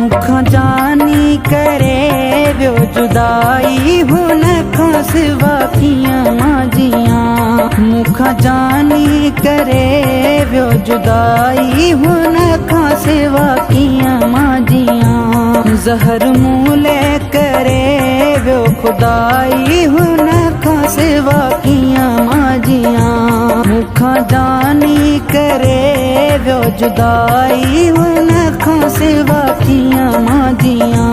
मुखा जानी करे व्यो जुदाई हुन खां सिवा कियां माजियां। मुखा जानी करे व्यो जुदाई हुन खां सिवा कियां माजियां। ज़हर मूले करे व्यो खुदाई हुन खां सिवा कियां माजियां। मुखा जानी करे व्यो जुदाई हुन खां सिवा कियां माजियां।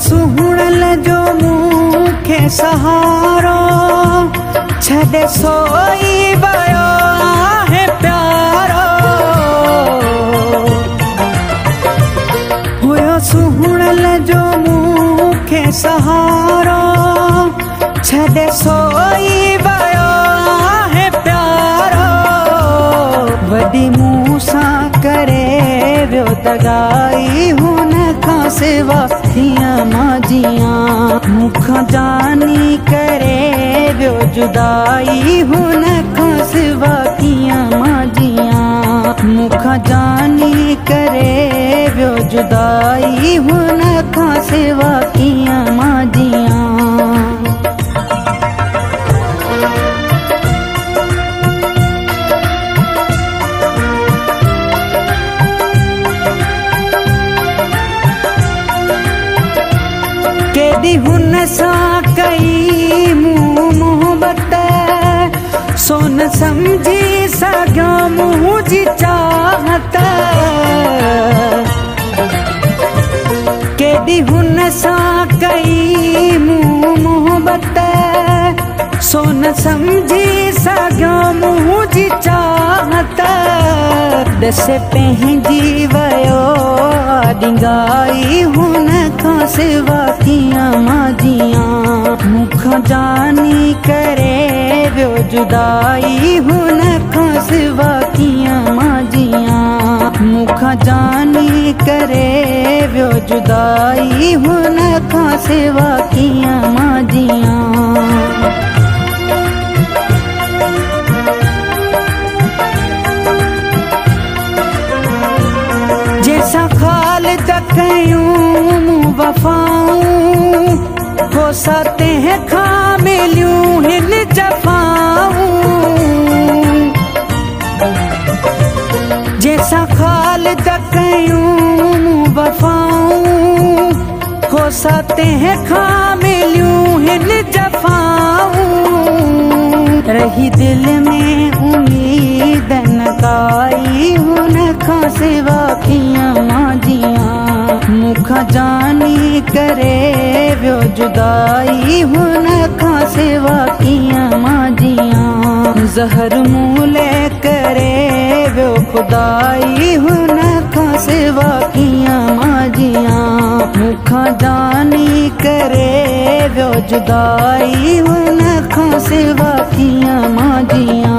सुहणल जो मूंखे सहारो छॾे सोई वियो आहे प्यारो। हुयो सुहणल जो मूंखे सहारो छॾे सोई वियो आहे प्यारो। वॾी मूं सां करे वियो दगाई हुन खां सिवा कियां माजियां। मुखा जानी करे व्यो जुदाई हुन खां सिवा कियां माजियां। मुखा जानी करे व्यो जुदाई हुन खां सिवा कियां माजियां। केॾी हुन सां कई मूं मोहबत सोन सम्झी सघियो मुंहिंजी चाहत। केॾी हुन सां कई मूं मोहबत सोन सम्झी सघियो मुंहिंजी चाहत। ॾस पंहिंजी वियो ॾिंगाई हुन खां सिवा कियां माजियां। मुखा जानी करे व्यो जुदाई हुन खां सिवा कियां माजियां। मुखा जानी करे व्यो जुदाई हुन खां सिवा कियां माजियां। जैसा ख़ालिद कयूं मूं वफ़ाऊं हो सतें खां मिलियूं हिन जफ़ाऊं। जैसा ख़ालिद कयूं मूं वफ़ाऊं हो सतें खां मिलियूं हिन जफ़ाऊं। रही दिल में उम्मीद न काई हुन खां सिवा कियां माजियां। मुखा जानी करे व्यो जुदाई हुन खां सिवा कियां माजियां। ज़हर मूले करे व्यो खुदाई हुन खां सिवा कियां माजियां। मुखा जानी करे व्यो जुदाई हुन खां सिवा कियां माजियां।